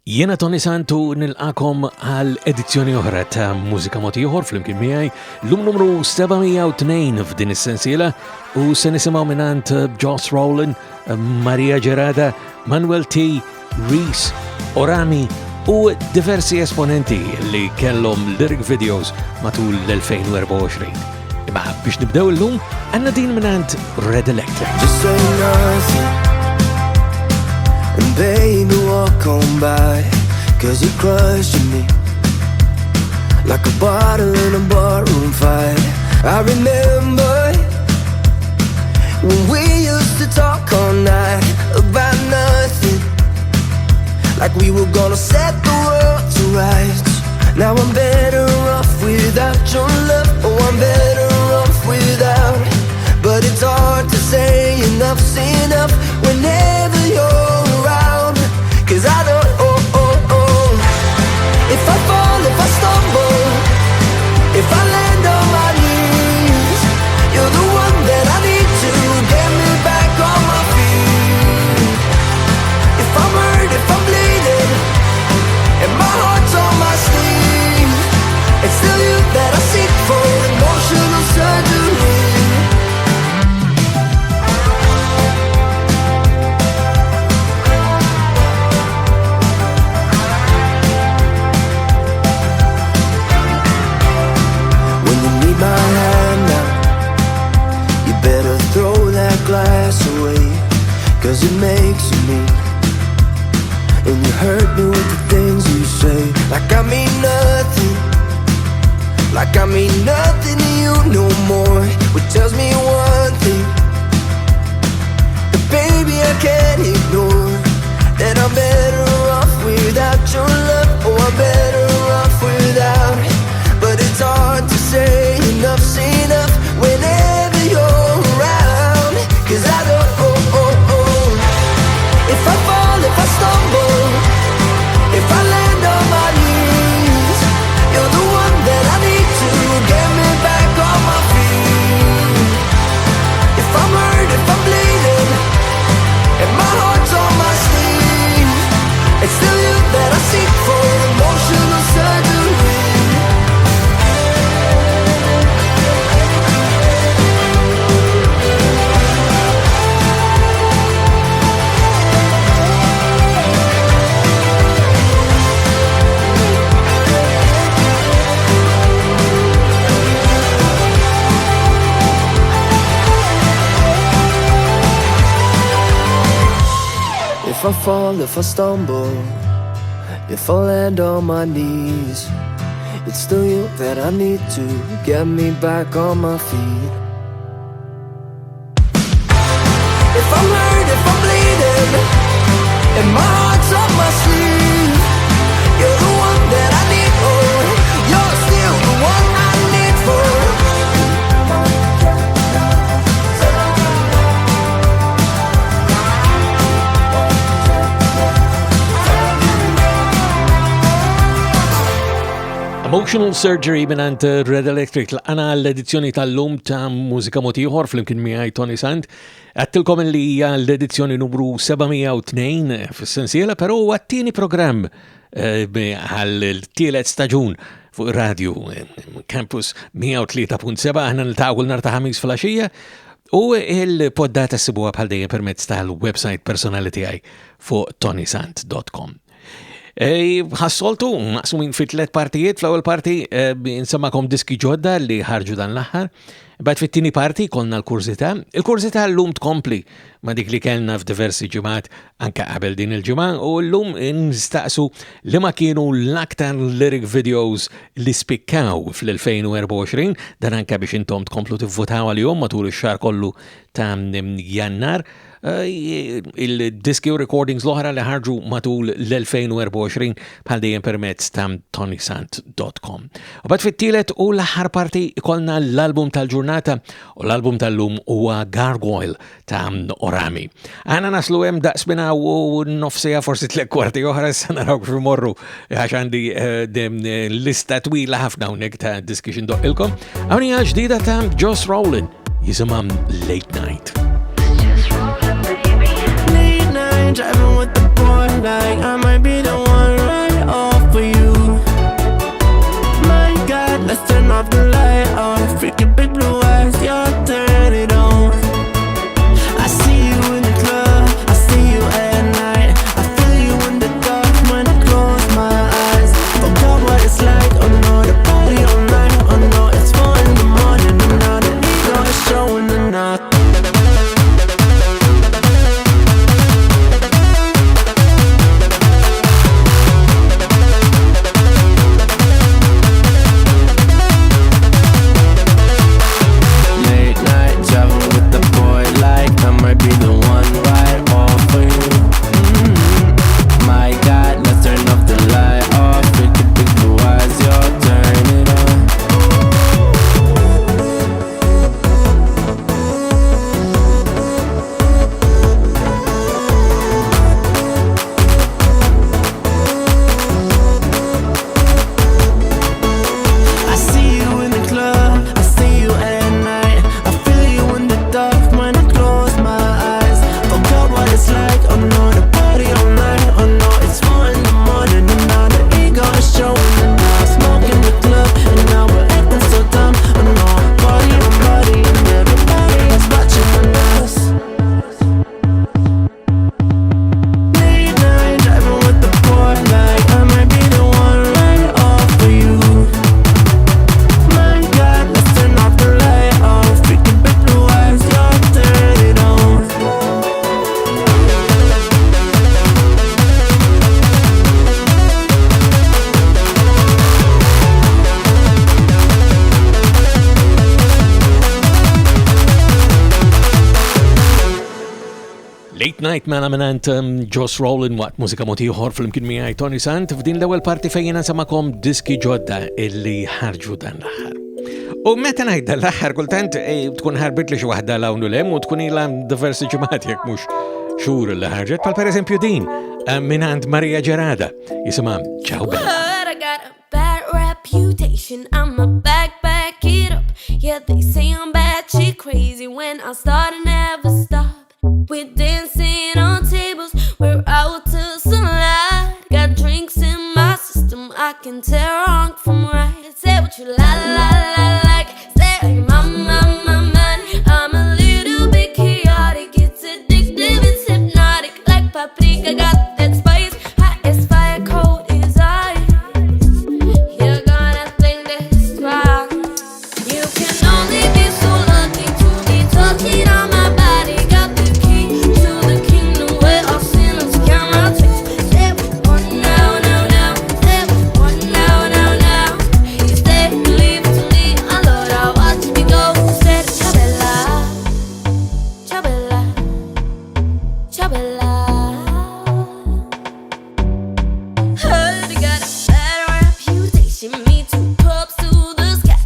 Jena Toni Sant nilqakom għal edizzjoni oħra ta' Mużika Ieħor fl-imkien miegħi l-lum numru 702 f'din is-sensiela u se nisimgħu minant Jas Rolyn, Mariah Gerada, Manwel T, Rheez, Orami u diversi esponenti li kellhom lyric videos matul l-2024. Imma biex nibdew illum għandna din minant Red Electric. And baby, walk on by, 'cause you crushing me like a bottle in a barroom fight. I remember when we used to talk all night about nothing, like we were gonna set the world to rights. Now I'm better off without your love. Oh, I'm better off without. But it's hard to say enough's enough whenever you're around. 'Cause I don't, if I fall, if I stumble, if I land on my knees, you're the one that I need to get me back on my feet. If I'm hurt, if I'm bleeding, and my heart's on my sleeve, it's still you that I seek for emotional surgery. My hand now, you better throw that glass away, 'cause it makes you mean, and you hurt me with the things you say. Like I mean nothing, like I mean nothing to you no more. Which tells me one thing, that baby I can't ignore, that I'm better off without your love. Oh, I'm better off without. But it's hard to say enough's enough whenever you're around. 'Cause I don't, if I fall, if I stumble, if I land on my knees, you're the one that I need to get me back on my feet. If I'm hurt, if I'm bleeding, and my heart's on my sleeve, it's still you that I seek for emotional surgery. If I fall, if I stumble, if I land on my knees, it's still you that I need to get me back on my feet. If I'm hurt, if I'm bleeding, and my heart's on my sleeve, you're the one that I need for. You're still the one I need for. Emotional Surgery minant Red Electric l-għana l-edizzjoni tal-lum ta' Mużika Ieħor fl-imkien miegħi Toni Sant. Għattilkom li hija l-edizzjoni numru 702 fis-sensiela, però għattini programm għal-tielet staġun fuq ir-radju Campus 103.7 aħna niltaqgħu nar ta' ħamis fil-għaxija u il-poddata ssibuha bħal dejjem permezz tal-website personali tiegħi fuq ToniSant.com. Ħassoltu, maqsumin fit 3 partijiet, fl-ewwel parti insemmakom diski ġodda li ħarġu dan l-aħħar, bad fit-tieni parti konna l-kurzita. Il-kurzita l-lum tkompli ma dik li kellna f'diversi ġimgħat anke qabel din il-ġimgħa u l-lum nistaqsu li ma kienu l-aktar lyric videos li spikkaw fl-2024, dan anke biex intom tkomplu tivvutaw għalihom matul ix-xahar kollu ta' Jannar. Il-diski u recordings l-oħra li ħarġu matul l-2024 bħal dejjem permezz ta' ToniSant.com. U bad fit-tielet u l-aħħar parti kolna l-album tal-ġurnata u l-album tal-lum huwa Gargoyl ta' Orami. Għana naslu hemm daqsbina u nofsija forsi 3 kwarti oħra issa narawk f'morru għax għandi lista twila ħafna hawnhekk ta' diski xindoqilkom. Hawnija ġdida ta' Jas Rolyn jisimha Late Night. Driving with the boy, like I might be the one. Late Night mela minant Jas Rolyn waqt mużika mod ieħor fl-imkien miegħi Toni Sant f'din l-ewwel parti fejn samakom diski ġodda illi ħarġu dan l-aħħar. U meta ngħid dan l-aħħar kultant tkun ħarbit li xi waħda lawnu lem u tkun ilha diversi ġimgħat jekk mhux xhur li ħarġet bħal pereżempju din minant Mariah Gerada jisimha Ciao Bella. I got a bad reputation, I'ma back it up. Yeah, they say I'm bad, she crazy. When I start, I never stop. We're dancing on tables, we're out till sunlight. Got drinks in my system, I can tell wrong from right. Say what you like, say like my. I'm a little bit chaotic, it's addictive, it's hypnotic. Like paprika, got that spice, hot as fire, cold as ice. You're gonna think this twice. You can only be so lucky to be talking on my body. Got the key to the kingdom where all sinners count my tricks. Step one now. Step one now. You stay, leave it to me. I Lord, I'll watch me go. Said ciao bella. Heard you got a bad reputation. Me two cups to the sky.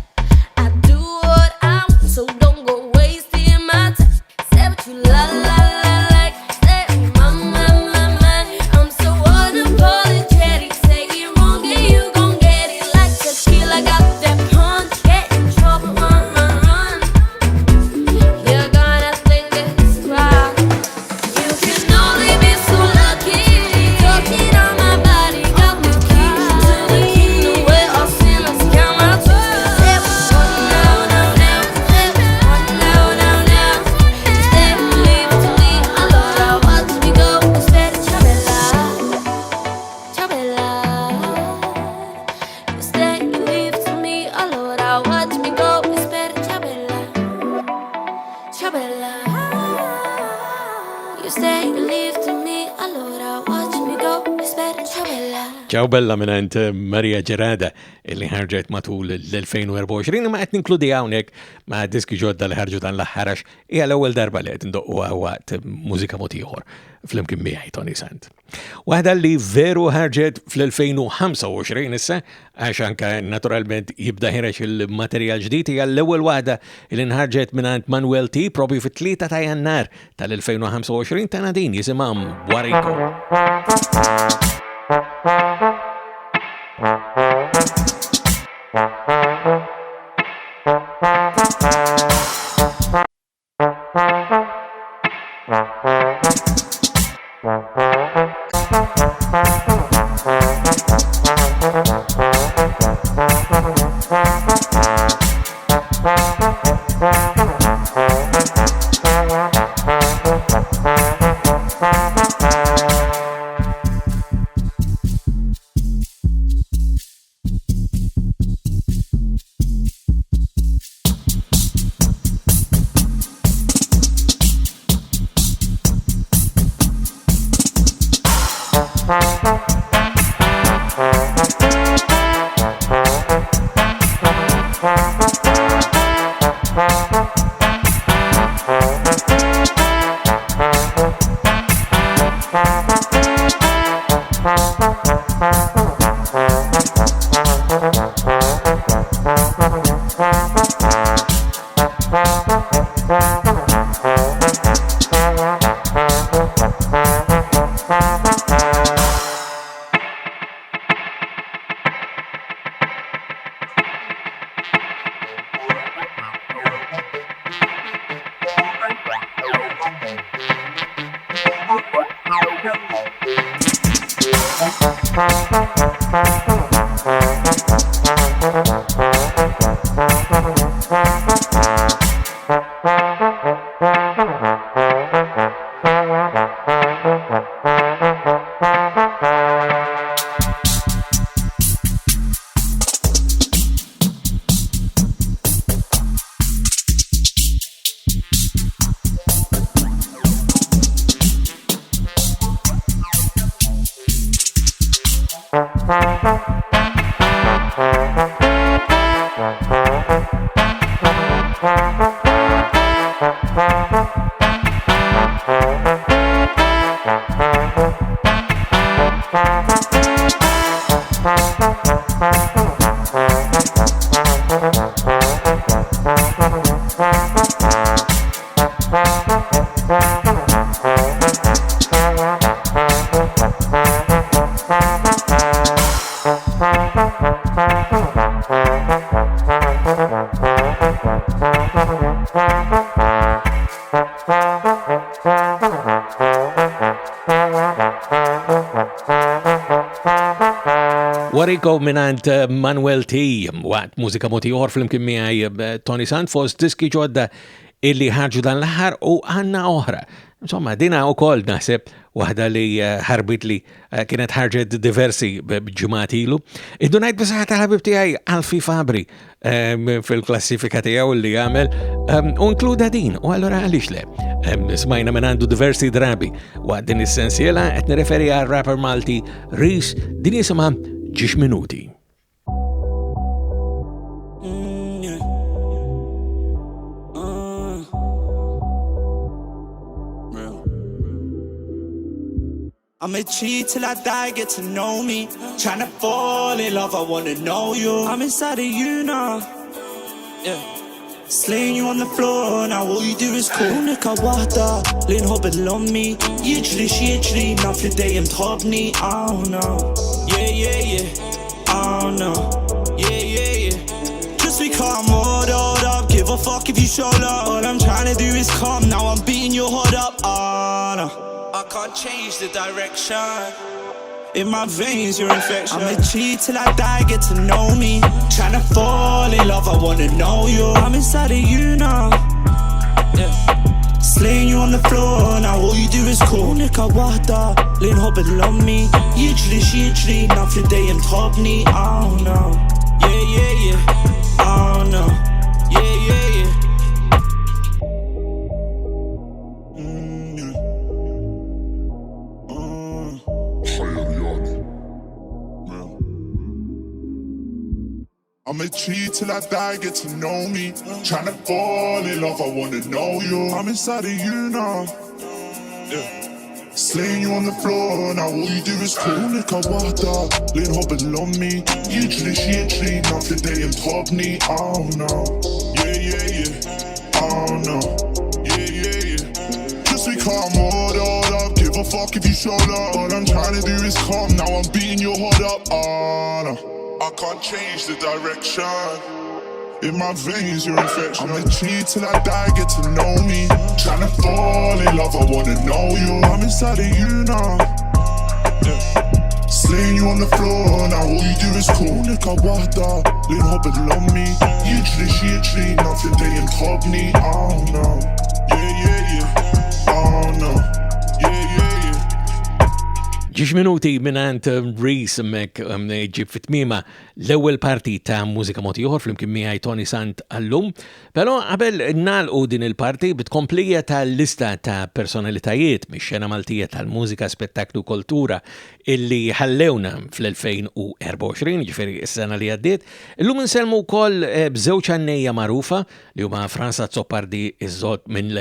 I do what I want, so don't go wasting my time. Say what you like, say my. I'm so unapologetic. Say it wrong and you gon' get it. Like tequila, got that punch. Get in trouble, run. You're gonna think this twice. You can only be so lucky. Talking on my body, got the key to the kingdom where all sinners count my tricks. Step one now. Step one now. Stay, leave it to me. I Lord, I'll watch me go. Said ciao bella. You stay, leave it to me. I Lord, I'll watch me go. Said ciao bella. You stay, leave it to me. I Lord, I'll watch me go. Said ciao bella. Ciao Bella minant Mariah Gerada illi ħarġet matul l-2024 ma qed ninkludi hawnhekk ma' diski ġodda li ħarġu dan l-aħħar hija l-ewwel darba li qed indoqquha waqt mużika mod ieħor fl-imkien miegħi Toni Sant. Waħda li veru ħarġet fl-2025 issa għax anke naturalment jibda ħireġ il-materjal ġdid hija l-ewwel waħda li nħarġet minant Manwel T propju fit-3 ta' Jannar tal-2025 tagħna din jisimha Warico. Warico minant Manwel T waqt mużika moti ieħor fl-imkien miegħi Toni Sant fost diski ġodda illi ħarġu dan l-aħħar u għandna oħra. Insomma, dina wkoll naħseb waħda li ħarbit li kienet ħarġet diversi ġimgħat ilu. Iddu ngħid bisaħħa tal-ħabib tiegħi Alfi Fabri fil-klassifika tiegħu li jagħmel u inkluda din u allura għaliex le. Smajna minn għandu diversi drabi waqt din is-sensiela qed nirreferi għal rapper Malti Rheez din jisimha Ġix Minuti. I'm a cheat till I die, get to know me. Tryna fall in love, I wanna know you. I'm inside of you now. Yeah. Slaying you on the floor, now all you do is call Nika wahda, lin hobbel on me. Jiġri, nafli dejjem tħobni. Oh no, yeah. Oh no, yeah. Just because I'm all up, give a fuck if you show love. All I'm trying to do is come, now I'm beating your heart up. Oh no, I can't change the direction. In my veins, your infection. I'm a cheat till I die, get to know me. Tryna fall in love, I wanna know you. I'm inside of you now. Yeah. Slaying you on the floor, now all you do is call Nika wahda, lin hobbel on me. Jiġri, nafli dejjem tħobni. Oh no, yeah. Oh no, yeah. I'm a cheat till I die, get to know me. Tryna fall in love, I wanna know you. I'm inside of you now. Yeah. Slaying you on the floor, now all you do is call Nika wahda, lin hobbel on me. Jiġri, nafli dejjem tħobni. Oh no, yeah. Oh no, yeah. Just because I'm all up, give a fuck if you show love. All I'm trying to do is come, now I'm beating your heart up. Oh no, I can't change the direction. In my veins, your infection. I'm a cheat till I die, get to know me. Tryna fall in love, I wanna know you. I'm inside of you now. Yeah. Slaying you on the floor, now all you do is call Nika wahda, lin hobbel on me. Jiġri, nafli dejjem tħobni. Oh no, yeah. Oh no, yeah. Ġix Minuti minant Rheez mek ġib fit-tmima l-ewwel parti ta' mużika moti ieħor fl-imkien miegħi Toni Sant għallum, però qabel nagħlqu din il-parti bitkomplija tal-lista ta' personalitajiet mix-xena Maltija tal-mużika, spettaklu, kultura illi ħallewna fl-2024, ġifieri s-sena li għaddiet. Illum insellmu wkoll b'żewġ għannejja magħrufa li huma Franza Zoppardi iż-żgħod minn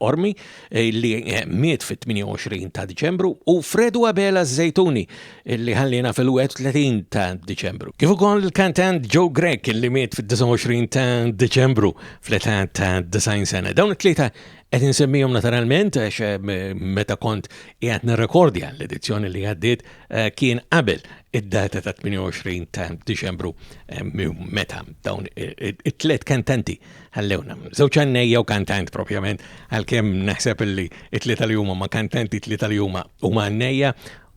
Orami li miet fit-28 ta' Diċembru u Fredu Bela Zejtuni illi ħallina fil-31 ta' Diċembru. Kif ukoll il-kantant Joe Grek illi miet fil-29 ta' Diċembru fl-età ta' 90 sena. Dawn it-tlieta qed insemmihom naturalment għax meta kont qiegħed nirrekordja l-edizzjoni li għaddiet kien qabel id-data ta' 28 ta' Diċembru meta dawn it-tliet kantanti ħallewna. Żewġ għannejja u kantant propjament għalkemm naħseb illi it-tlieta li huma ma' kantanti, it-tlieta li huma għannejja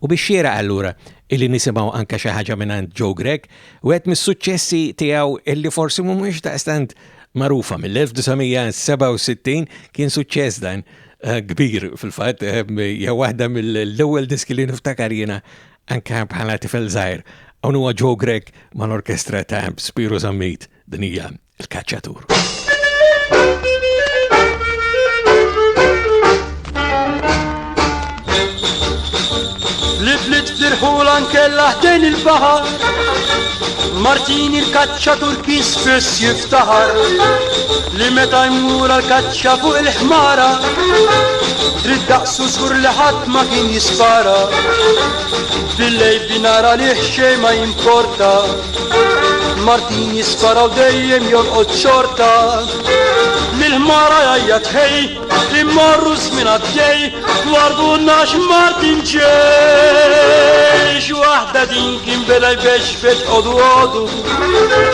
u bix-xiera allura illi nisimgħu anke xi ħaġa mingħand Joe Grek u qed mis-suċċessi tiegħu illi forsi mhumiex daqstant magħrufa mill-1967 kien suċċess dan kbir fil-fatt hija waħda mill-ewwel diski li niftakar jiena anke bħala tifel żgħir. Hawn huwa Joe Grek mal-orkestra ta' Spiro Zammit din hija l-Kaċċatur. Li flit firħulan kella ħdejn il-bahar Martini l-kaċċatur kien spiss jiftaħar li meta jmur l-kaċċa fuq il-ħmara trid daqsu żgur li ħadd ma kien jispara bil-lejl binara li xejn ma jimporta Martini jispara u dejjem jonqod xorta lil-ħmara jajjat ħej immorru żmien għaddej warbunna x'Martin ġej x'waħda din kien bela jbexbex għodu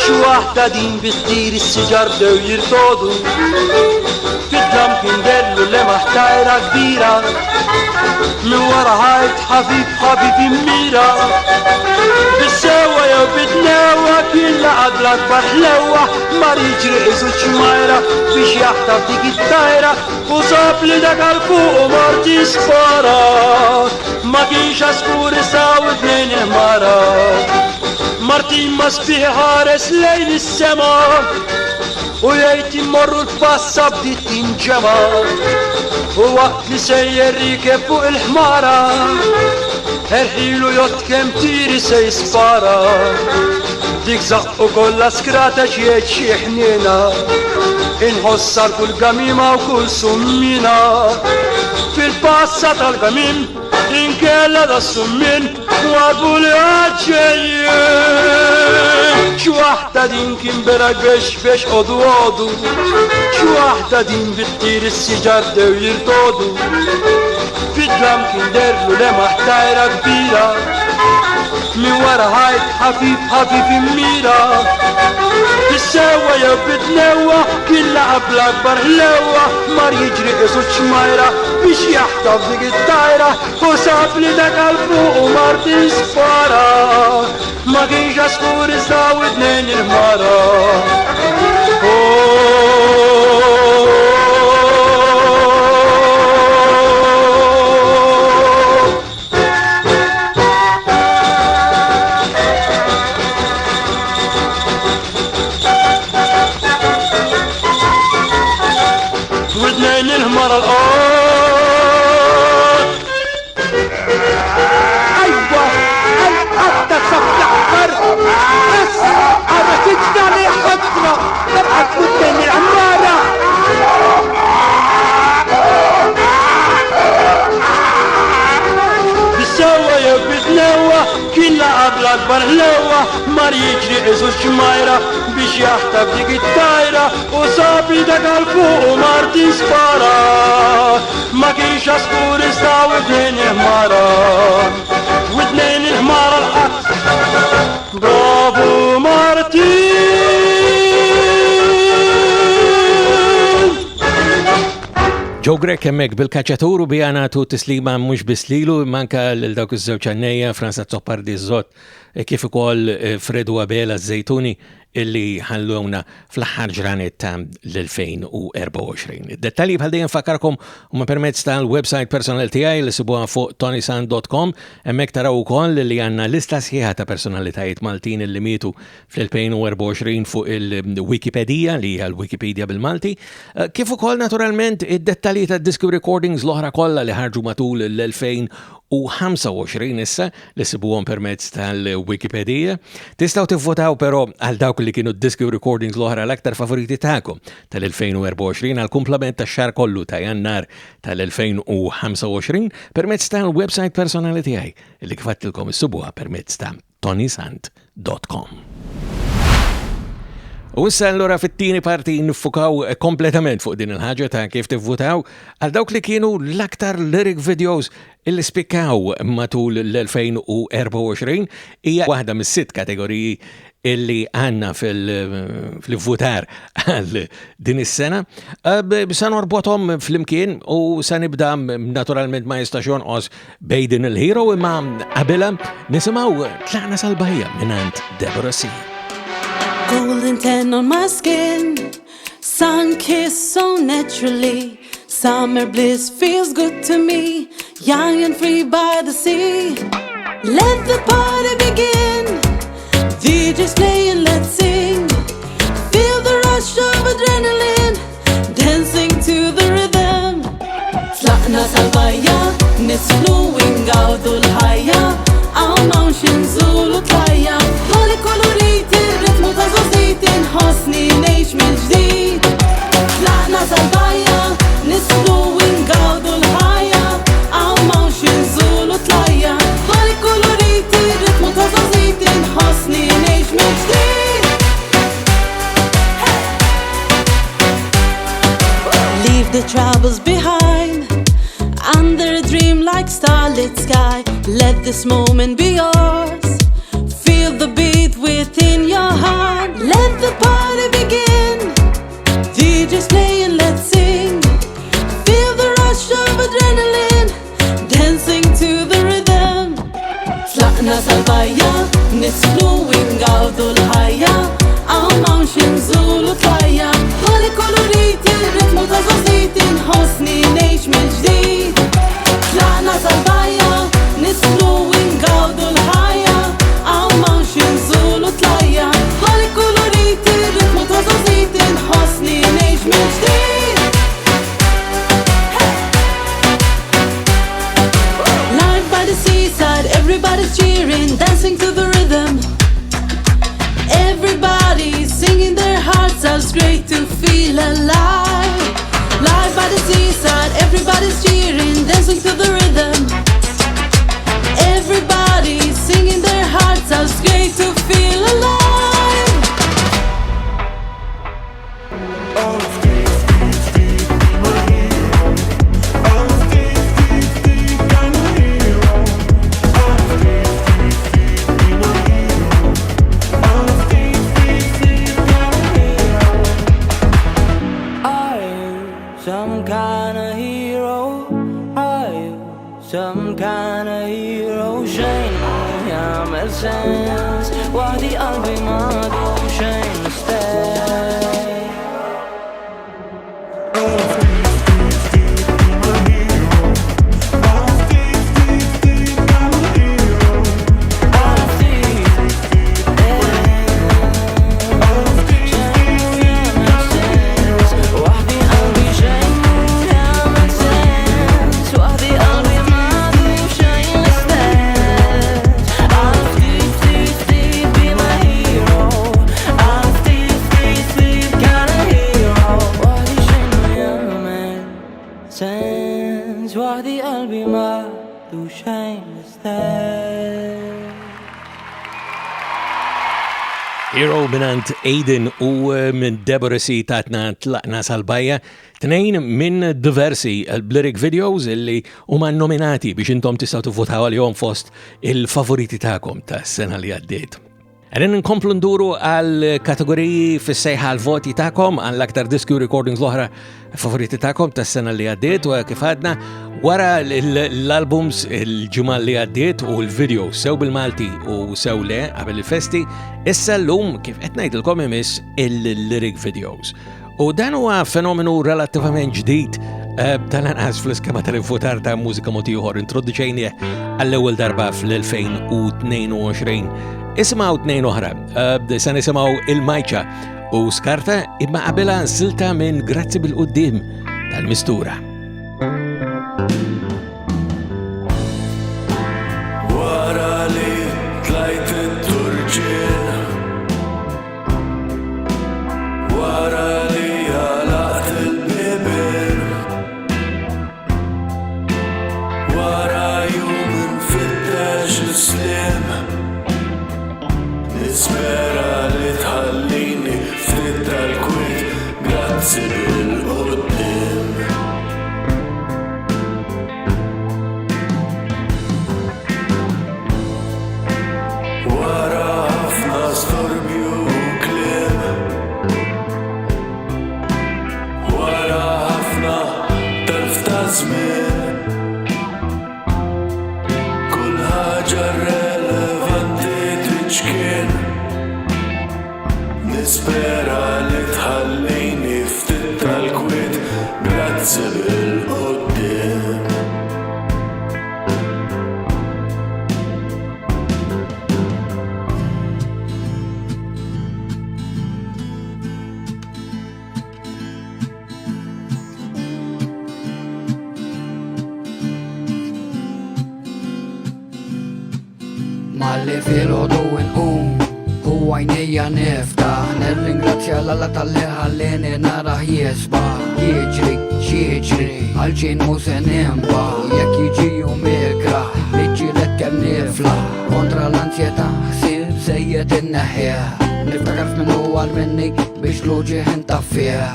x'waħda din bittir is-siġar bdew jirtodu fid-dam kien dellu le maħtajra kbira min wara ħajt ħabib immira bis-sewa killa qabla akbar ħlewa mar jiġri iżuċ majra biex jaħtaf dik it-tajra u sab li dak għal-fuq u marti spara ma kienx askuri saw id-nejn il-mara Martin ma sbieħ ħares lejn is-sema u jgħid immorru l-passa bdiet tinġema u waqt li sejjer rikeb fuq il-ħmara erħilu jott kem tiri se jispara dik zaqqu kolla skrata xiet xieħnina inħossar kull gamima u kull summina fil-passa tal-gamim inkella da summin u għadbu li għadġejjen xwaħda din kien bera biex odu xwaħda din bittir is-siġar dew jirtodu fid-dlam kien derlu le maħtajra kbira min wara ħajt ħafif immira Bis-sewa jew bid-newa killa qabla akbar ħlewa mar jiġri iżuċ majra biex jaħtaf dik it-tajra u sab li dak għal-fuq u mar tispara ma kienx askur iżda u id-nejn il-mara Akbar ħlewa mar jiġri iżuċ majra biex jaħtaf dik it-tajra u sab li dak għal-fuq u mar tispara ma kienx askur iżda u id-nejn il-ħmara u id-nejn il-ħmara l-qatt Bravu Martin Joe Grek hemmhekk bil-kaċċatur u bijana tu tislima mhux bislilu manka lil dawk iż-żewġ għannejja Franza Zoppardi Żott kif ukoll Fredu Abela Żejtuni illi ħalluna fl-aħħar ġranet ta' l-2024. Dettalji bħal dejjem fakkarkom huma permezz tal-website personal tiegħi li sibuha fuq ToniSant.com hemmhekk taraw ukoll li għandna lista sħiħa ta' personalitajiet Maltin illi mietu fl-2024 fuq il-Wikipedia li hija l-Wikipedia bil-Malti, kif ukoll naturalment id-dettalji tad-disc recordings l-oħra kollha li ħarġu matul l-2025 issa li sibuhom permezz tal-Wikipedia. Tistgħu tivvotaw però għal dawk li kienu disc recordings l-oħra l-aktar favoriti tagħkom tal-2024 għal kumplament tax-xahar kollu ta' Jannar tal-2025 permezz tal-website personali tiegħi li kif għadtilkom issibuha permezz ta' ToniSant.com. U issa allura fit-tieni parti nifukaw kompletament fuq din il-ħaġa ta' kif tivvutaw għal dawk li kienu l-aktar lyric videos illi spikkaw matul l-2024 hija waħda mis-sitt kategoriji illi għanna fil-votar għal din is-sena. Sa norbothom fl-imkien u sa nibda naturalment ma jistax jonqos bej din il-hero imma qabilha nisimgħu tlaqna sal-bajja minant Deborah C. Golden tan on my skin, sun kiss so naturally. Summer bliss feels good to me, young and free by the sea. Let the party begin, DJs play and let's sing. Feel the rush of adrenaline, dancing to the rhythm. Tlaqna sal-bajja, nisfluwing għawdu l-ħajja, għaw mawxin zulu tlajja. Ħoli koloriti, ritmu ta' zoziti, nħosni nejx mil-ġdid. Tlaqna sal-bajja, nisfluwing għawdu l-ħajja, għaw mawxin zulu tlajja. Ħoli koloriti, ritmu ta' zoziti, nħosni nejx mil-ġdid. Leave the troubles behind, under a dream-like starlit sky. Let this moment be yours. Feel the beat within your heart. Let the party begin. DJs play and let's sing. Feel the rush of adrenaline, dancing to the rhythm. Tlaqna sal-bajja, nisfluwing għawdu l-ħajja. feel alive. Live by the seaside, everybody's cheering, dancing to the rhythm. Everybody singing their hearts out, it's great to feel alive. Some kind of hero, are you some kind of hero? شيء ما يعمل sense وحدي قلبي ما دوم شيء مستاهل. وحدي قلبي ما له شيء مستاهل. Hero minant Aiden u minn Deborah C tatna tlaqna sal-bajja, tnejn minn diversi lyric videos illi huma nominati biex intom tistgħu tivvotaw għalihom fost il-favoriti tagħkom tas-sena li għaddiet. Għedin nkomplu nduru għal kategoriji fis-sejħa l-voti tagħkom għall-aktar diski recordings l-oħra favoriti tagħkom tas-sena li għaddiet u kif għadna wara l-albums il-ġimgħa li għaddiet u l-video sew bil-Malti u sew le qabel il-festi, issa llum kif qed ngħidilkom imiss il-lyric videos. U dan huwa fenomenu relattivament ġdid tal-anqas fl-iskema tal-infutar ta' mużika moti ieħor introduċejnieh għall-ewwel darba fl-2022. Isimgħu tnejn oħra, se nisimgħu il-Majċa u skarta imma qabelha silta minn Grazzi bil-qudiem tal-Mistura. Wara li tlajt it-turġien, wara li għalaqt il-bibien, wara jum nfittex is-slim, nispera li tħallini ftit tal-kwit, grazzi bil-qudiem. Wara ħafna storbju u kliem, wara ħafna telf ta' żmien, kull ħaġa relevanti tiġkien, nispera li tħallini ftit tal-kwit, grazzi bil-qudiem. Malli fil-ħodu nqum u għajnija niftaħ, nirringrazzja l-Alla tal-li ħallini naraħ jisbaħ. Jiġri, xieġri, għalġin mu se nimbaħ, jekk jiġi jum ikraħ, liġġilet kem niflaħ, kontra l-ansjeta ħsib sejjed inneħħieħ, niftakar f'minnu għal-minni biex luġi ħintaffieħ,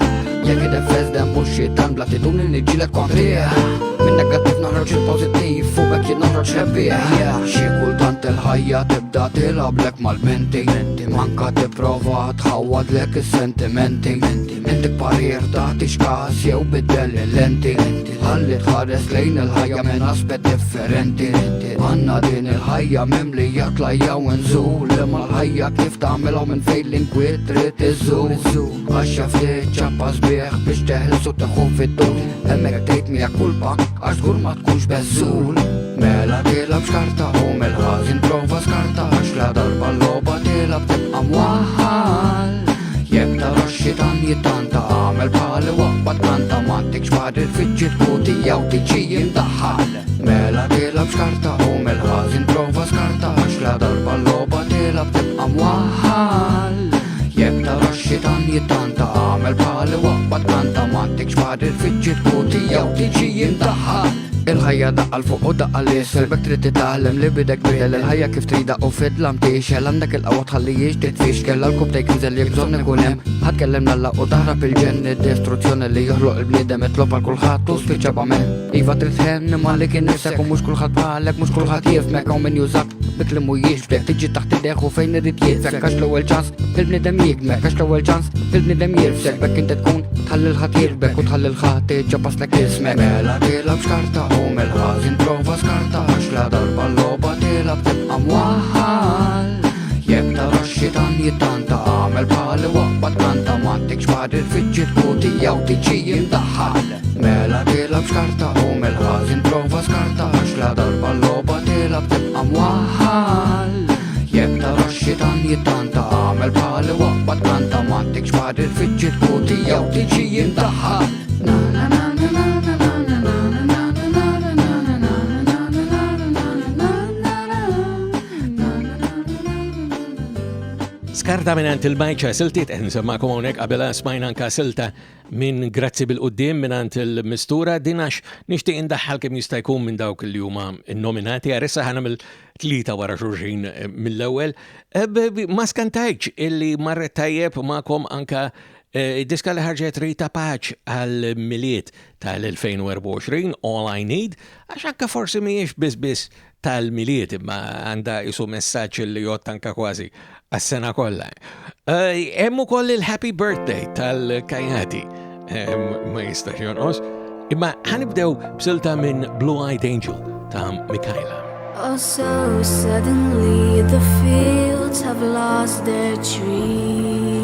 jekk id-effez dem u xitan blatituni niġġilet kontrieħ, minn negattiv noħroġ il-pozittiv u bekk jien noħroġ ħebbieħ. Xi kultant il-ħajja tibda tilablek mal-menti, manka tipprova tħawwadlek is-sentimenti, inti parir taħti x'każ jew biddel il-lenti, ħalli tħares lejn il-ħajja minn aspett differenti. Għandna din il-ħajja mimlija tlajja u nżul, imma l-ħajja kif tagħmilha minn fejn l-inkwiet trid iżżul. Għaxxa ftit ċappa sbieħ biex teħilsu teħu fid-dul, hemmhekk tgħid mija kulpa għax żgur ma tkunx beżżul. Mela tilab xkarta u mill-ħażin prova skarta, għax la darba l-logħba tilab tibqa' mwaħħal. Jekk tara x-xitan jittanta għamel bħali waqbad kanta, m'għandekx farir fiġġiet kuti jew tiġi jimdaħħal. Mela tilab xkarta u mill-ħażin prova skarta, għax la darba l-logħba tilab tibqa' mwaħħal. Jekk tara x-xitan jittanta kanta għamel pali waqbad kanta ma tikx bad il-fidġi tkuti jew tiġi jimdaħħal Il-ħajja daqqa l-fuq u daqqa l-isel Bek trid titgħallem li bidek biħel Il-ħajja kif trida u fidlam tiexel Għandek il-qawwa tħallijiex titfixkel Għal-kub tejk nżel jek bżonn ikun hemm ħadkellem nalla u daħrab il-ġenni Distruzzjoni li joħloq il-bniedem itlob għal kulħadd u spiċċa b'amel Iva trid tħenni ma li kien nifsek u mhux kulħadd bħalek mhux kulħadd jifmek hawn min jużak Bik li mhujiex bdek tiġi taħt id-deħ u fejn irid jitfek Għax l-ewwel ċans il-bniedem jikmek Għax l-ewwel ċans il-bniedem jirfsek Bek inti tkun tħalli l-ħadd jirbek u tħalli l-ħadd iġġabaslek ismek Mela tilab xkarta u mill-ħażin prova skarta Għax la darba l-logħba tilab tibqa' mwaħħal Jekk tara x-xitan jittanta għamel bħali waqbad kanta ma tikx bad il-fidġi tkuti jew tiġi jimdaħħal Mela tilab xkarta u mill-ħażin prova skarta Għax la darba l-logħba tilab tibqa' mwaħħal Jekk tara x-xitan jittanta għamel bħali waqbad kanta ma tikx bad il-fidġi tkuti jew tiġi jimdaħħal Na na na na na na na Skarta minant il-bajċa siltiet nsemmakom hawnhekk qabel smajna anka silta minn Grazzi bil-qudiem minant il-mistura dinax nixtieq indaħħal kemm jista' jkun minn dawk li huma nominati għarissa ħana mill-tlieta wara xulxin mill-ewwel. Ma skantajtx illi marret tajjeb magħkom anka diska li ħarġet Rita Paċ għal-miliet tal-2024 All I Need għax anka forsi mhijiex biss tal-miliet imma għandha isu messaġġ li jgħod anka kważi għas-sena kollha. Hemm ukoll il-Happy Birthday tal-Kajati ma jistax jonqos, imma ħanibdew b'silta minn Blue Eyed Angel ta' Mikaela. Oh, so suddenly the fields have lost their trees.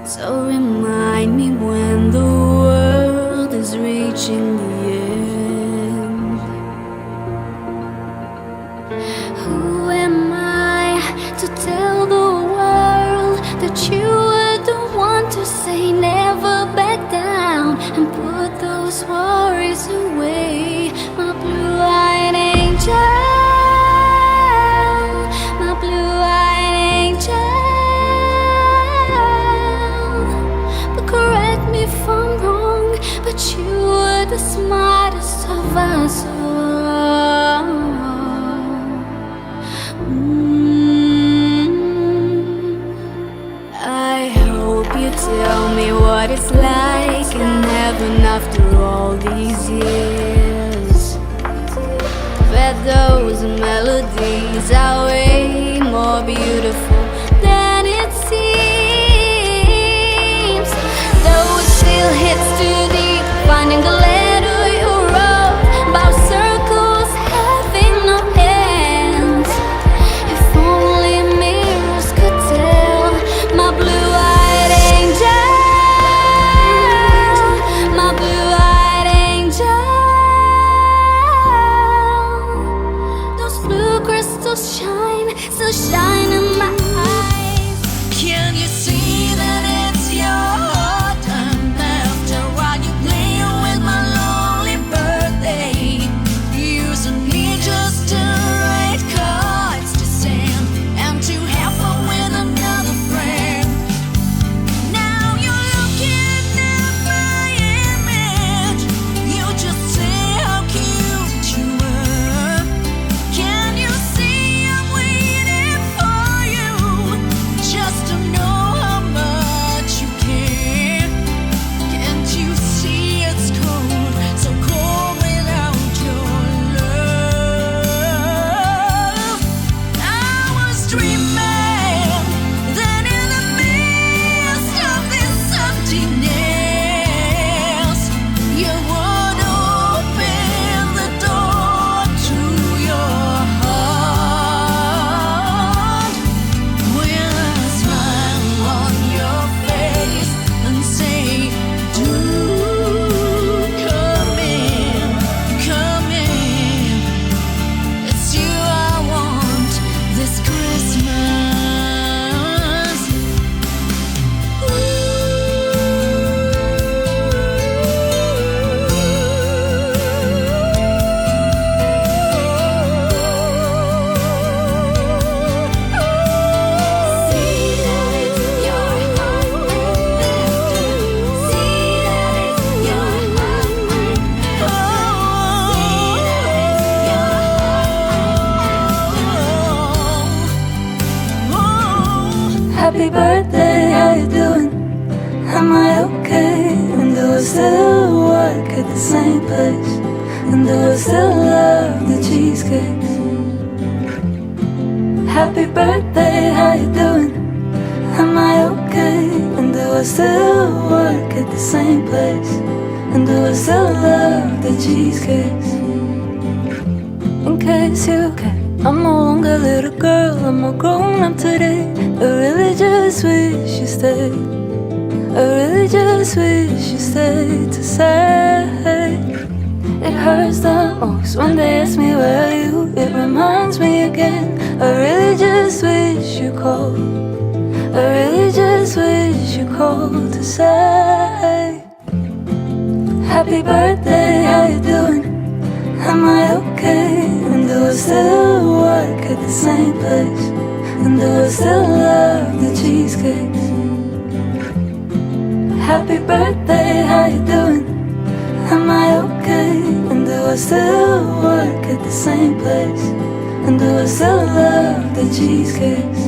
So remind me when the world is reaching the end. Who am I to tell the world that you were the one to say never back down and put those worries away? My blue-eyed angel, my blue-eyed angel. But correct me if I'm wrong, but you were the smartest of us all. I hope you tell me what it's like in heaven after all these years. Bet those melodies are way more beautiful than it seems. Those still hits too deep, finding the letter you wrote about circles having no ends. If only mirrors could tell. My blue-eyed angel, my blue-eyed angel. Those blue crystals shine, still shine in my eyes. Can you see that it's your time after while you play with my lonely birthday? Using me just to write cards to send and to have fun with another friend. Now you're looking at my image. You just say how cute you were. Can you see I'm waiting for you? Happy birthday, how you doing? Am I okay? And do I still work at the same place? And do I still love the cheesecakes? Happy birthday, how you doing? Am I okay? And do I still work at the same place? And do I still love the cheesecakes? In case you care, I'm no longer a little girl, I'm all grown up today. I really just wish you stayed. I really just wish you stayed to say it hurts the most when they ask me where are you. It reminds me again, I really just wish you called. I really just wish you called to say happy birthday, how you doing? Am I okay? And do I still work at the same place? And do I still love the cheesecakes? Happy birthday, how you doing? Am I okay? And do I still work at the same place? And do I still love the cheesecakes?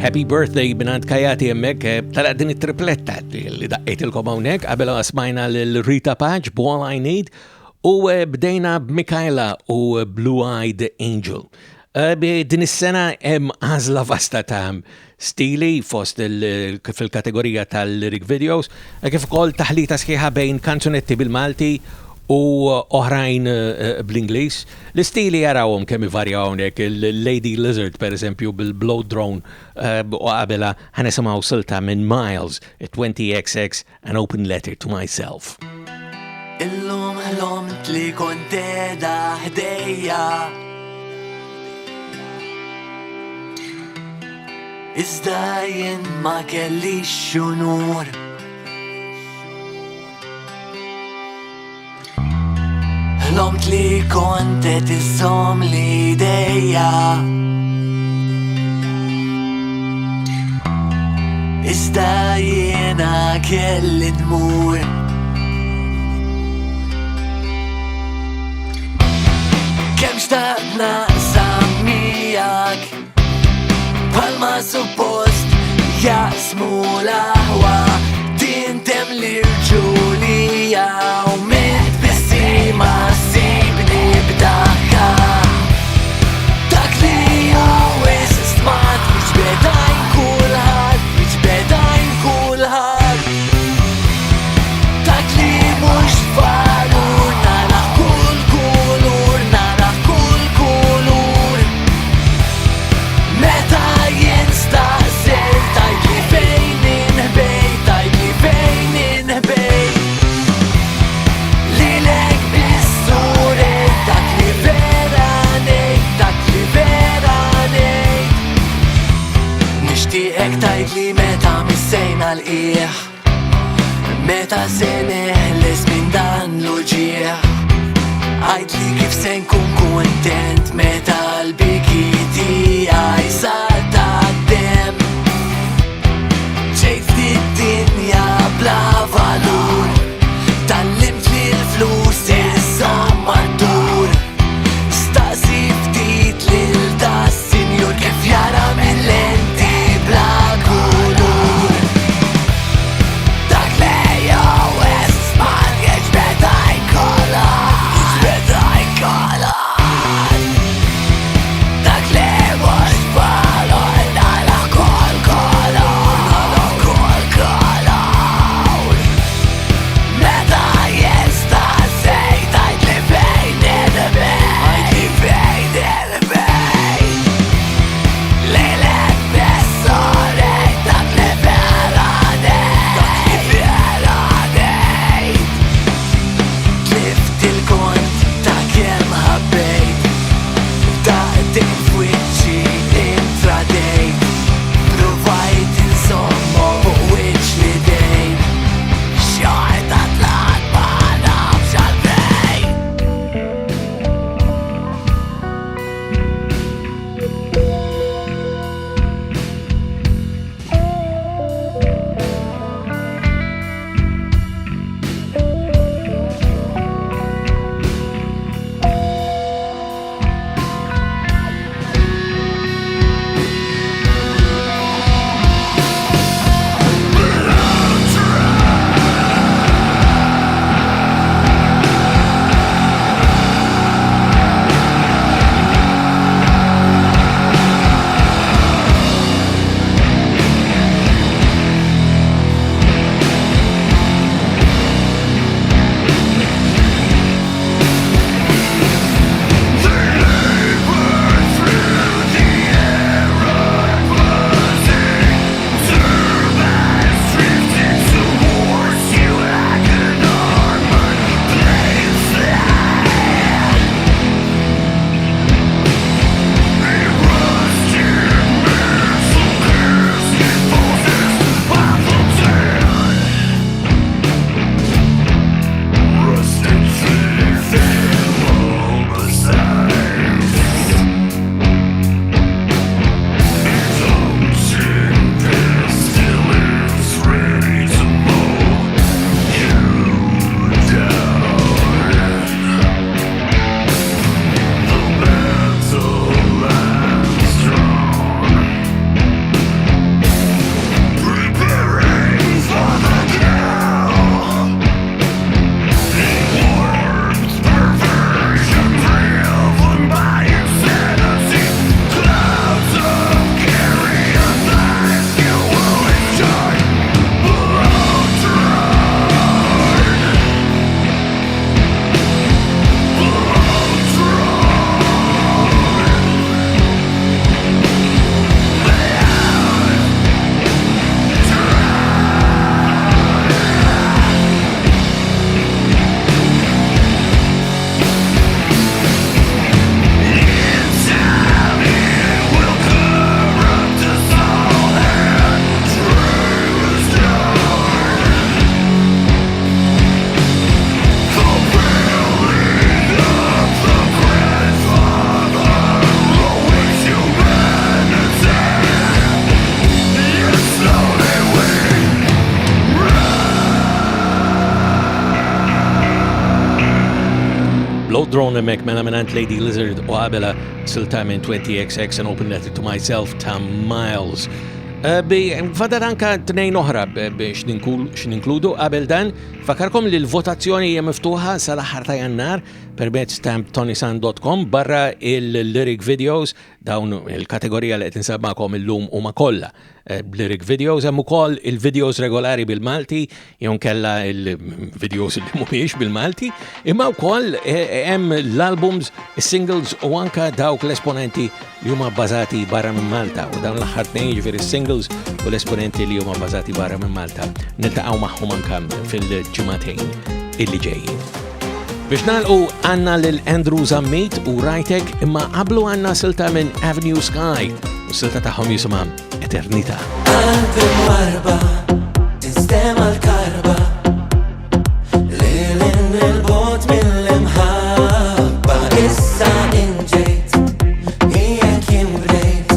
Happy birthday binant Kajati emmek, tala din it-tripletta li daqqetilkom hawnhekk qabel smajna l-Rita Page, All I Need, u bdejna b'Mikaela u Blue Eyed Angel. Din is-sena hemm għażla vasta ta' stili fost fil-kategorija tal-lyric videos, kif ukoll taħlita sħiħa bejn kanzunetti bil-Malti u oħrajn bl-Ingliż. L-istili jarawhom kemm ivarjaw hawnhekk, il-Lady Lizard pereżempju bil-Blow Drone u qabela ħanisimgħu silta minn Miles, 20XX, An Open Letter to Myself. Illum ħlomt li kont qiegħda ħdejja, iżda jien ma kellix xunur. Ħlomt li kont qed iżżomm l-idejja, iżda jiena kelli nmur. Kemm xtaqt naqsam miegħek bħalma suppost jaqsmu l-aħwa, tintem l-irġulija u ment bissima sibni b'dakka. Dak li always smat iġbedajn kulħadd, iġbedajn kulħadd. Dak li mhux valur naraħ kull kulur, naraħ kull kulur. Meta jinstaqsel tajt li fejn inħbej, tajt li fejn inħbej. Lilek bis-suret dak li vera ngħid, dak li vera ngħid. Nixtieqek tajt li meta missejna l-qiegħ, meta se neħles minn dan l-uġieħ. Għajd li kif se nkun kuntent meta l-biki tiegħi sar taqdem. Ġejt fid-dinja bla valur, tallimt li l-flus iżomm għad-dur. Staqsi ftit lil da sinjur kif jara mill-lenti bla kulur. Dak li always sman jiġbedaj kollha, jiġbedaj kollha. Full Drone Mek mela minant Lady Lizard u qabela silta minn 20XX and Open Letter to Myself ta' Miles. Fadal anka t-nejn oħra biex ninkludu qabel dan, fakarkom li l-votazzjoni hija miftuħa sal-aħħar ta' Jannar permezz ta' ToniSant.com barra il-lyric videos dawn il-kategorija li qed insabmakom illum huma kollha. Lyric videos hemm ukoll il-videos regolari bil-Malti jew kella il-videos li mhumiex bil-Malti, imma wkoll hemm l-albums, is-singles u anka dawk l-esponenti li huma bbażati barra minn Malta u dawn l-aħħar tnejn ġifieri is-singles u l-esponenti li huma bbażati barra minn Malta niltaqgħu magħhom anke fil-ġimagħtejn illi ġejjin. Biex nagħlqu għandna lil Andrew Zammit u Rajtek imma qablu għandna silta minn Avenue Sky u silta tagħhom jisimha Eternità. Qalbi warba, tinstema l-karba, lilin il-bot mill-imħabba, issa inġejt, hija kien bdejt,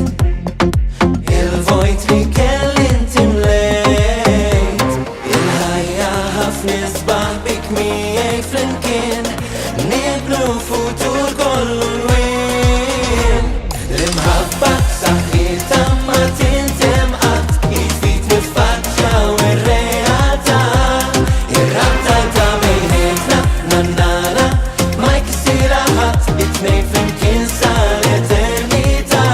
il-vojt li kelli intimlejt, il-ħajja ħafna sbaħ bik miegħi flimkien, nibnu futur kollu l-wien, l-imħabba saħħitha ma tintem qatt, jitfit niffaċċja u r-realtà, ir-rabta ta' bejnietna nannara ma jkissirha ħadd, it-tnejn flimkien sal-eternità.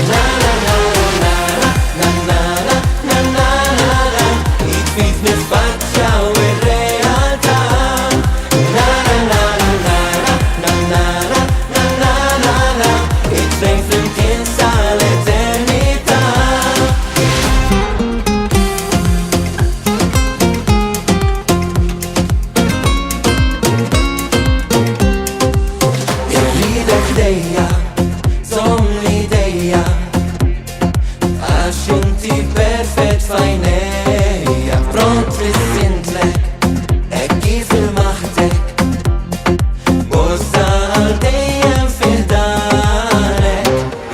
Na-na-na-na-na-na-na-na-na-na, jitfit niffaċċja u r-realtà. Na-na-na-na-na-na-na-na-na, it-tnejn flimkien sal-eternità. Irridek dejja, żomm li dejja, għax inti perfett f'għajnejja, pront li sintlek, hekk kif il-maħtek, bozza għal dejjem fil-darek,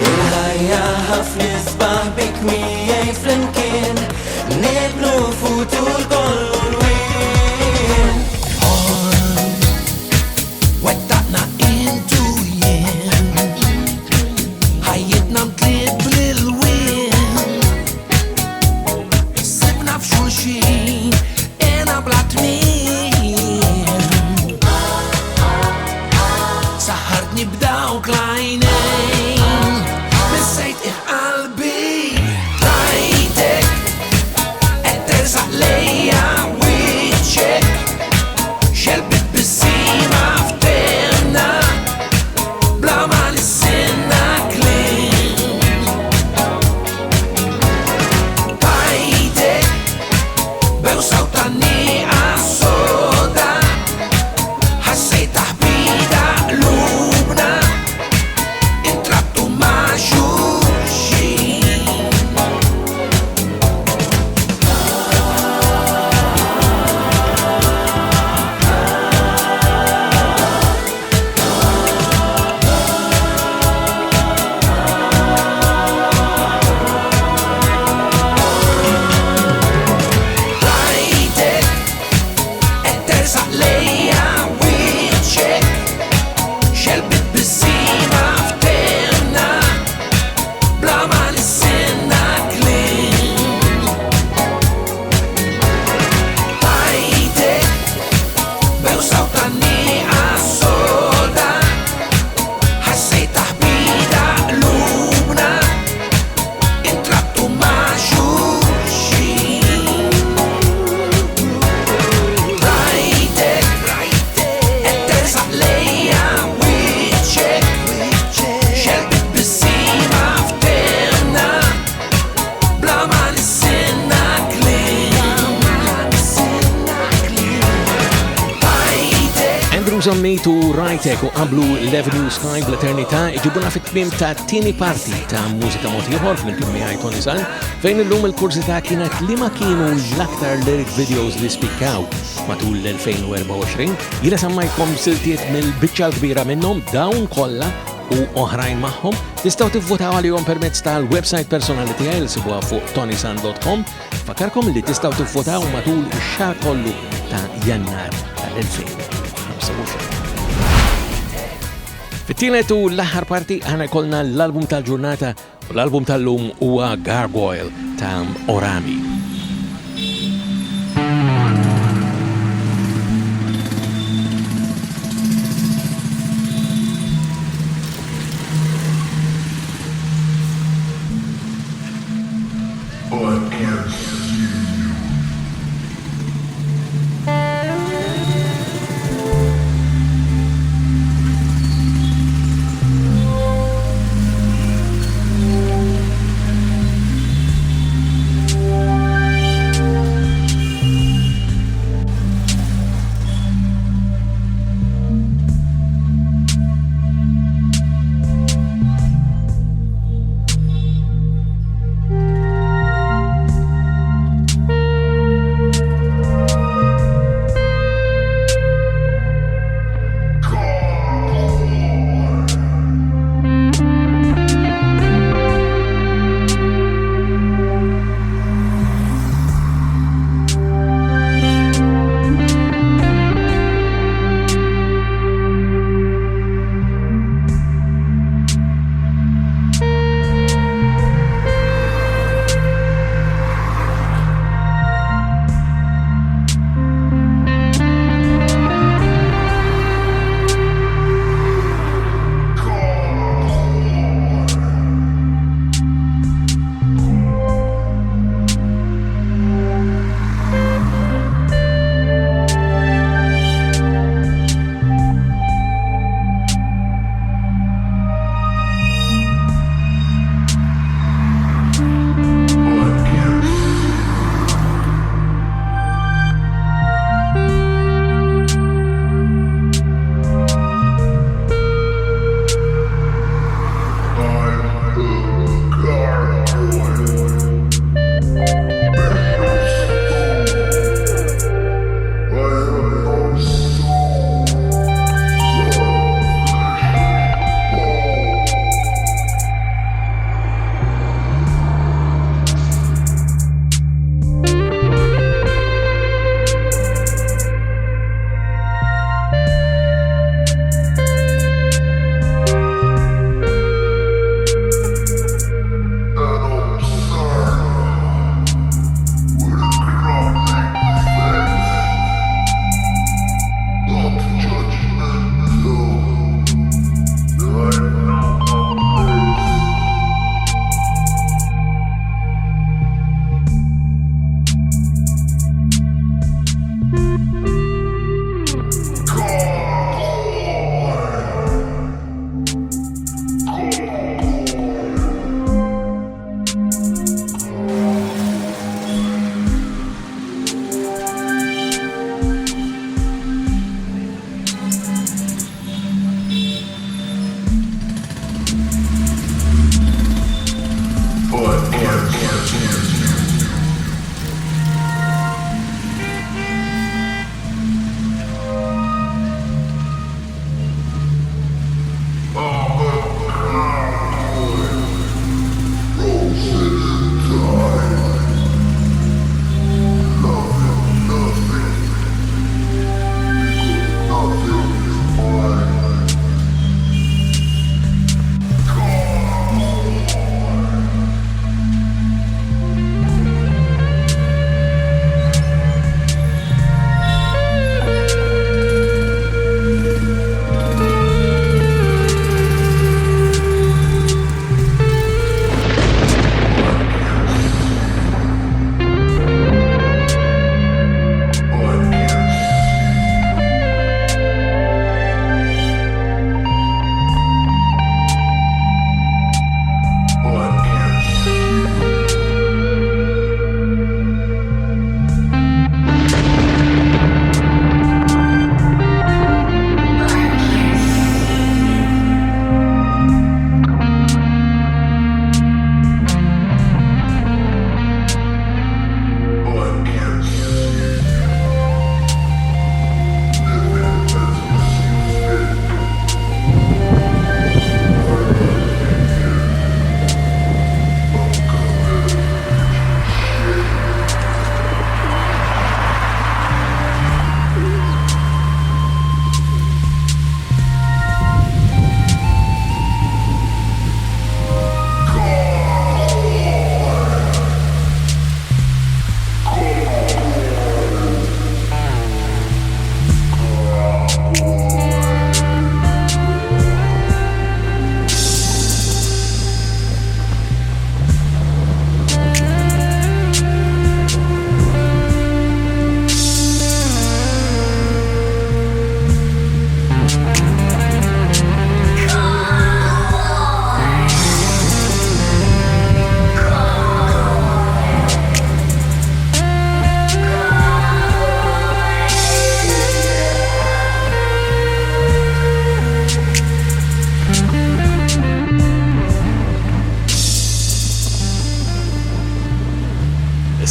il-ħajja ħafna sbaħ bik miegħi flimkien, nibnu futur kollu l-wien. Wettaqna intu jien, ħajjitna mtliet bil-wien, sibna f'xulxin, ena bla tmien, saħħartni b'dawk l-għajnejn, missejt il-qalbi, rajtek, qed tersaq lejja wiċċek, xelbit bis-sima f'temna, bla ma nissinna kliem. Bajtek, bewsaw tan-nieqa soda, ħassejt taħbida qlubna, intrabtu ma' xulxin. Rajtek, qed tersaq lejja wiċċek, xelbit bis-sima f'temna, bla ma nissinna kliem. Bajtek, bewsaw tan-nieqa soda, ħassejt taħbida qlubna, intrabtu ma' xulxin. Rajtek, qed tersaq lejja wiċċek, xelbit bis-sima f'temna, bla ma nissinna kliem. Bajtek. Andrew Zammit u Rajtek u qablu l-Avenue Sky bl-Eternità iġibuna fit-tmiem ta' tieni parti ta' Mużika Ieħor fl-imkien miegħi Toni Sant, fejn illum il-kursità kienet liema kienu l-aktar lyric videos li spikkaw matul l-2024. Jiena sammajtkom siltiet mill-biċċa l-kbira minnhom dawn kollha u oħrajn magħhom. Tistgħu tivvotaw għalihom permezz tal-website personali tiegħi li sibuha fuq ToniSant.com. Fakkarkom li tistgħu tivvotaw matul ix-xahar kollu ta' Jannar tal-2025. Fit-tielet u l-aħħar parti għana jkollna l-album tal-ġurnata u l-album tal-lum huwa Gargoyl ta' Orami.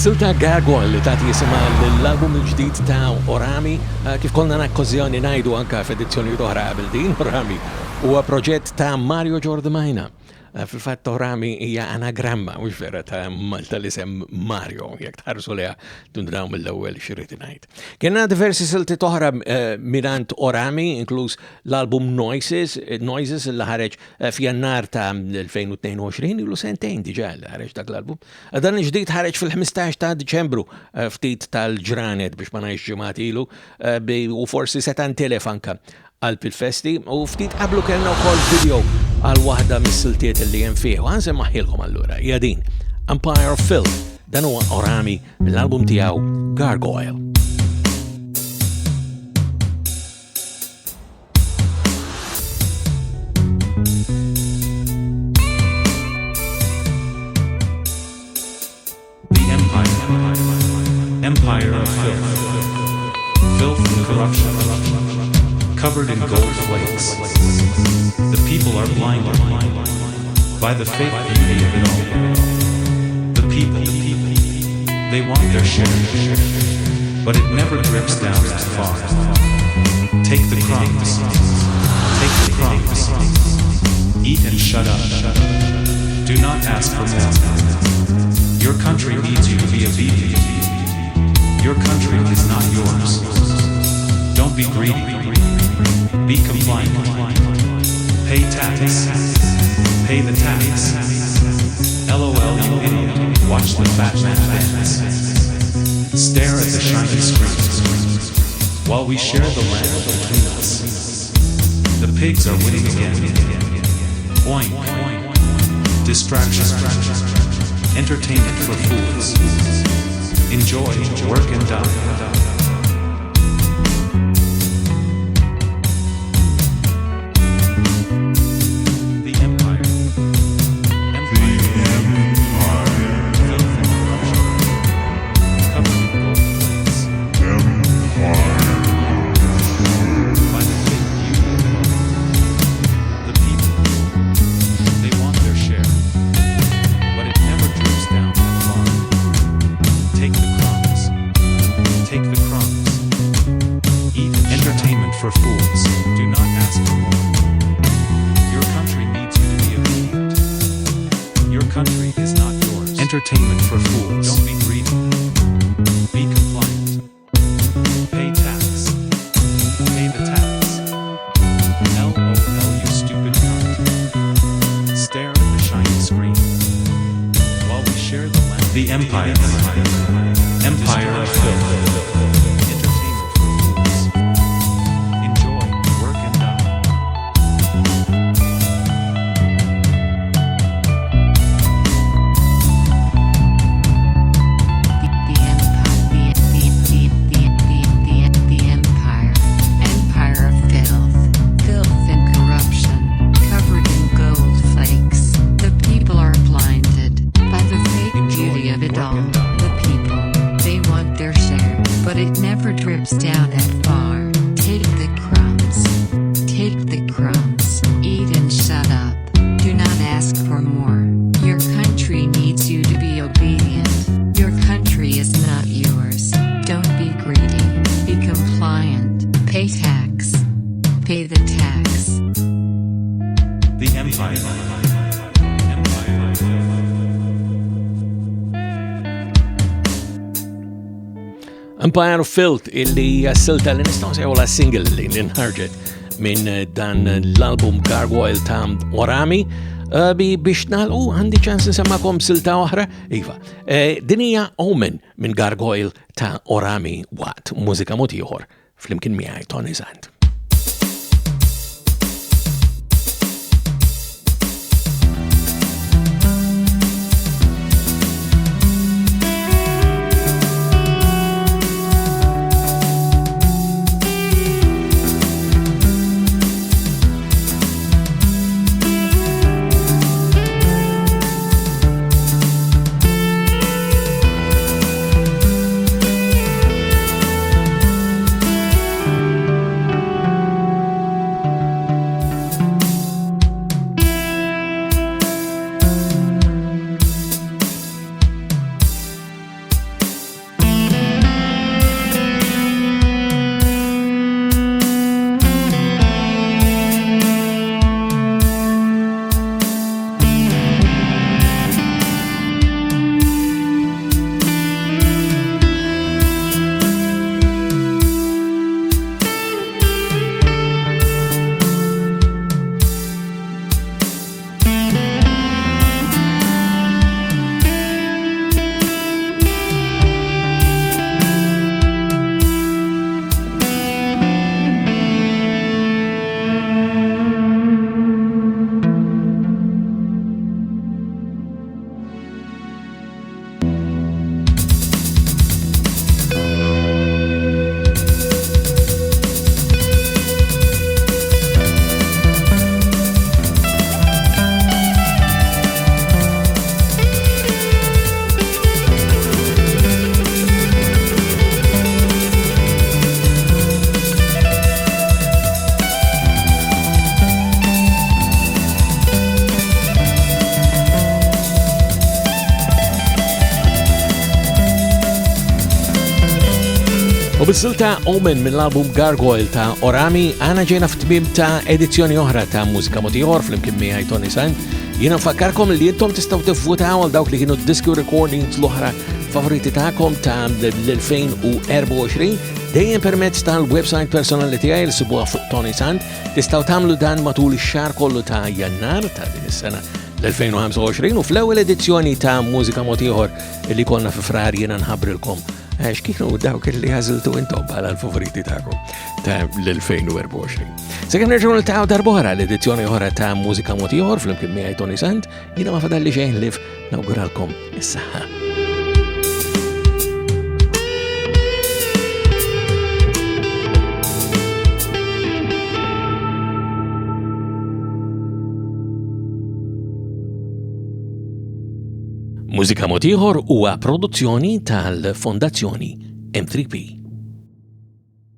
Silta Gargoyl li tagħti jisimha l-album il-ġdid ta' Orami, kif konna nakkożjoni ngħidu anke f'edizzjoni oħra qabel din, Orami huwa proġett ta' Mario Giordamina. Fil-fatt Orami hija anagramma mhux vera ta' Malta l-isem Mario, jekk tħarsu leha tundaw mill-ewwel xirrid ngħid. Kienna diversi silti oħra minant Orami, inkluż l-album Noises li ħareġ f'Jannar ta' 2022 ilu sentejn diġà li ħareġ dak l-album. Dan il-ġdid ħareġ fil-15 ta' Diċembru ftit tal-ġranet biex ma ngħidx ġimgħat ilu u forsi setan telef anke għal-Pilfesti u ftit qablu kellna wkoll video għal waħda mis-siltiet li hemm fih. Għanżem maħilkom allura, hija din Empire of Filth, dan huwa Orami mill-album tiegħu Gargoyl. The Empire of Filth. Filth and corruption. Covered in gold flakes. The people are blinded by the fake beauty of it all. The people, they want their share, but it never drips down that far. Take the crumbs, eat and shut up. Do not ask for more. Your country needs you to be obedient. Your country is not yours. Don't be greedy. Be compliant. Pay tax. Pay the tax. LOL, you idiot. Watch the fat man dance. Stare at the shiny screens while we share the land between us. The pigs are winning again. Oink. Distraction. Entertainment for fools. Enjoy, work and die. For fools, do not ask for more. Your country needs you to be obedient. Your country is not yours. Entertainment for fools. Don't be greedy. Be compliant. Pay tax. Pay the tax. LOL, you stupid cunt. Stare at the shiny screen while we share the land. The Empire. Empire of Filth. Empire of Filth illi jassilta li nistgħu sejħu la single li nħarġet minn dan l-album Gargoyl ta' Orami biex nagħlqu għandi ċans nsemmakom silta oħra. Iva, din hija Omen minn Gargoyl ta' Orami waqt Mużika Ieħor flimkien miegħi Toni Sant. bis-silta Omen mill-album Gargoyl ta' Orami għana ġejna f'tmiem ta' edizzjoni oħra ta' Mużika Ieħor fl-imkien miegħi Toni Sant. Jiena nfakkarkom li intom tistgħu tivvutaw għal dawk li kienu disco recordings l-oħra favoriti tagħkom ta' l-2024 dejjem permezz tal-website personali tiegħi li sibuha fuq Toni Sant. Tistgħu tagħmlu dan matul ix-xahar kollu ta' Jannar ta' din is-sena l-2025 u fl-ewwel edizzjoni ta' Mużika Ieħor li konna fi frar jiena nħabbrilkom x'kienu dawk li għażiltu intom bħala l-favoriti tagħkom ta' l-2024. Sekemm nerġgħu niltaqgħu darb'oħra l-edizzjoni oħra ta' Mużika Ieħor fl-imkien miegħi Toni Sant, jiena ma fadalli xejn li nawguralkom is-saħħa. Mużika Ieħor huwa produzzjoni tal-Fondazzjoni M3P.